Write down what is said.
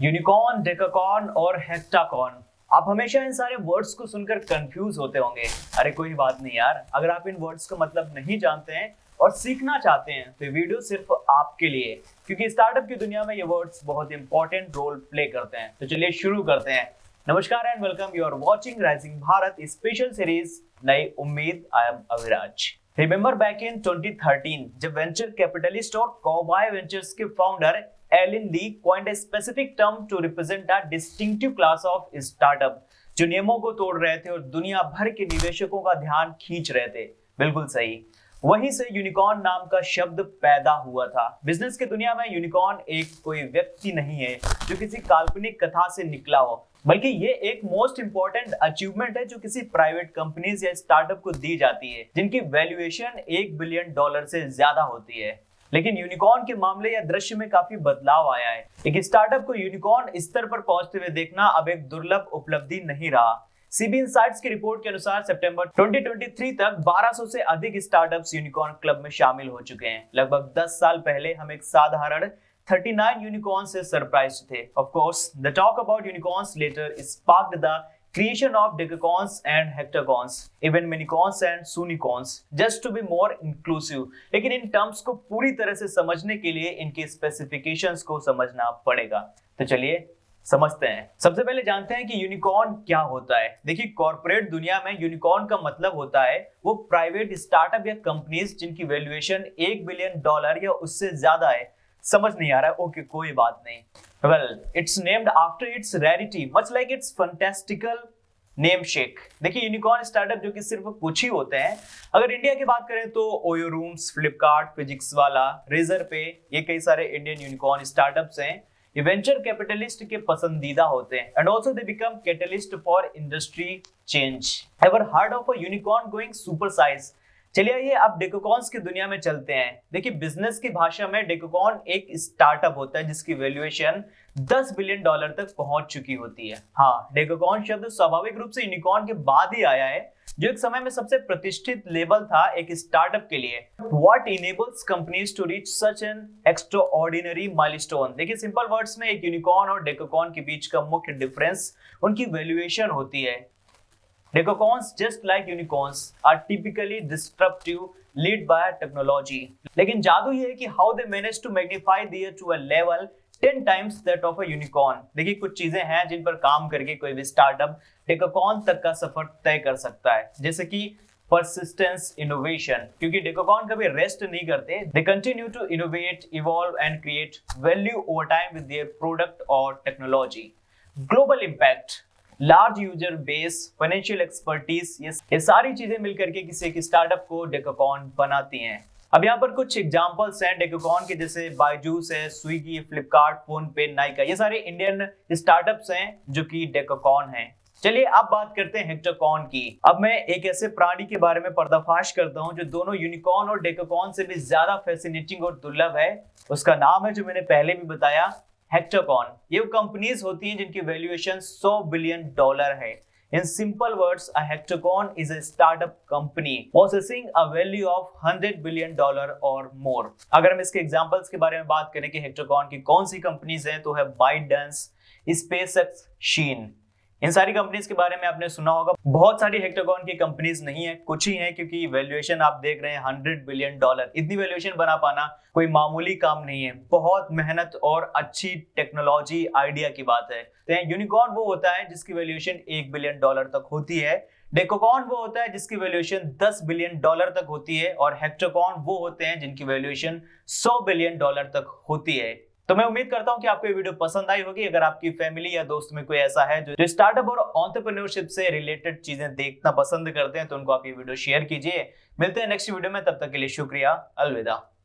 Unicorn, decacorn और हेक्टाकॉर्न। आप हमेशा इन सारे वर्ड्स को सुनकर कंफ्यूज होते होंगे। अरे कोई बात नहीं यार, अगर आप इन वर्ड्स का मतलब नहीं जानते हैं और सीखना चाहते हैं तो ये वीडियो सिर्फ आपके लिए, क्योंकि स्टार्टअप की दुनिया में ये वर्ड्स बहुत इंपॉर्टेंट रोल प्ले करते हैं। तो चलिए शुरू करते हैं। नमस्कार and welcome, you are watching rising Bharat special series नई उम्मीद। I am Aviraj. Remember back in 2013 जब वेंचर कैपिटलिस्ट और कॉबाय वेंचर्स के founder Aileen Lee coined a specific term to represent a distinctive class of startup जो नियमों को तोड़ रहे थे और दुनिया भर के निवेशकों का ध्यान खींच रहे थे। बिल्कुल सही, वहीं से यूनिकॉर्न नाम का शब्द पैदा हुआ था। बिजनेस की दुनिया में यूनिकॉर्न एक कोई व्यक्ति नहीं है जो किसी काल्पनिक कथा से निकला हो, बल्कि ये एक मोस्ट इंपॉर्टेंट अचीवमेंट है जो किसी प्राइवेट कंपनीज या स्टार्टअप को दी जाती है जिनकी वैल्यूएशन $1 बिलियन से ज्यादा होती है। लेकिन यूनिकॉर्न के मामले या दृश्य में काफी बदलाव आया है। एक स्टार्टअप को यूनिकॉर्न स्तर पर पहुंचते हुए देखना अब एक दुर्लभ उपलब्धि नहीं रहा। सीबी इनसाइट्स की रिपोर्ट के अनुसार सितंबर 2023 तक 1200 से अधिक स्टार्टअप्स यूनिकॉर्न क्लब में शामिल हो चुके हैं। लगभग 10 साल पहले हम एक साधारण 39 यूनिकॉर्न से सरप्राइज थे। Of course the talk about unicorns later sparked the creation of decacorns and hectacorns, even minicorns and sunicorns, just to be more inclusive। लेकिन इन टर्म्स को पूरी तरह से समझने के लिए इनके स्पेसिफिकेशंस को समझना पड़ेगा। तो चलिए समझते हैं। सबसे पहले जानते हैं कि यूनिकॉर्न क्या होता है। देखिए, कॉर्पोरेट दुनिया में यूनिकॉर्न का मतलब होता है वो प्राइवेट स्टार्टअप या कंपनीज जिनकी वैल्यूएशन $1 बिलियन या उससे ज्यादा है। समझ नहीं आ रहा है? ओके, कोई बात नहीं। Well, it's named after its rarity, much like its fantastical namesake। देखिए, यूनिकॉर्न स्टार्टअप जो कि सिर्फ कुछ ही होते हैं। अगर इंडिया की बात करें तो ओयो रूम्स, फ्लिपकार्ट, फिजिक्स वाला, रेजर पे, ये कई सारे इंडियन यूनिकॉर्न स्टार्टअप्स हैं। ये वेंचर कैपिटलिस्ट के पसंदीदा होते हैं and also they become catalyst for industry change. Ever heard of a unicorn going super size? चलिए ये अब डेकाकॉर्न्स की दुनिया में चलते हैं। देखिए, बिजनेस की भाषा में डेकाकॉर्न एक स्टार्टअप होता है जिसकी वैल्यूएशन $10 बिलियन तक पहुंच चुकी होती है। हाँ, डेकाकॉर्न शब्द स्वाभाविक रूप से यूनिकॉर्न के बाद ही आया है, जो एक समय में सबसे प्रतिष्ठित लेबल था एक स्टार्टअप के लिए। What enables companies to reach such an extraordinary milestone? देखिए, सिंपल वर्ड्स में एक यूनिकॉर्न और डेकाकॉर्न के बीच का मुख्य डिफरेंस उनकी वैल्यूएशन होती है। Decacorns, just like unicorns, are typically disruptive, led by technology। लेकिन जादू ये है कि how they manage to magnify their to a level 10 times that of a unicorn। देखिए, कुछ चीजें हैं जिन पर काम करके कोई भी स्टार्टअप डेकाकॉर्न तक का सफर तय कर सकता है, जैसे कि persistence, innovation, क्योंकि डेकाकॉर्न कभी रेस्ट नहीं करते। They continue to innovate, evolve and create value over time with their product और technology। Global impact, large user base, financial expertise, ये सारी चीजें मिलकर के किसी एक स्टार्टअप को डेकाकॉर्न बनाती हैं। अब यहाँ पर कुछ एग्जांपल्स हैं डेकाकॉर्न के, जैसे बायजूस है, स्विगी, फ्लिपकार्ट, फोन पे, नाइका, ये सारे इंडियन स्टार्टअप्स हैं जो कि डेकाकॉर्न हैं। चलिए अब बात करते हैं हेक्टाकॉर्न की। अब मैं एक ऐसे प्राणी के बारे में पर्दाफाश करता हूं जो दोनों यूनिकॉर्न और डेकाकॉर्न से भी ज्यादा फैसिनेटिंग और दुर्लभ है। उसका नाम है, जो मैंने पहले भी बताया, हेक्टाकॉर्न। ये कंपनीज होती हैं जिनकी वैल्यूएशन $100 बिलियन है। In simple words, a hectocorn is a startup company possessing a value of $100 billion और मोर। अगर हम इसके एग्जांपल्स के बारे में बात करें कि हेक्टाकॉर्न की कौन सी कंपनीज हैं, तो है बाइटडांस, स्पेसएक्स, शीन। इन सारी कंपनीज के बारे में आपने सुना होगा। बहुत सारी हेक्टाकॉर्न की कंपनीज नहीं है, कुछ ही है, क्योंकि वैल्यूएशन आप देख रहे हैं $100 बिलियन। इतनी वैल्यूएशन बना पाना कोई मामूली काम नहीं है, बहुत मेहनत और अच्छी टेक्नोलॉजी आइडिया की बात है। तो यूनिकॉर्न वो होता है जिसकी वैल्यूएशन $1 बिलियन तक होती है, डेकाकॉर्न वो होता है जिसकी वैल्यूएशन $10 बिलियन तक होती है, और हेक्टाकॉर्न वो होते हैं जिनकी वैल्यूएशन $100 बिलियन तक होती है। तो मैं उम्मीद करता हूं कि आपको ये वीडियो पसंद आई होगी। अगर आपकी फैमिली या दोस्त में कोई ऐसा है जो स्टार्टअप और एंटरप्रेन्योरशिप से रिलेटेड चीजें देखना पसंद करते हैं, तो उनको आप ये वीडियो शेयर कीजिए। मिलते हैं नेक्स्ट वीडियो में, तब तक के लिए शुक्रिया, अलविदा।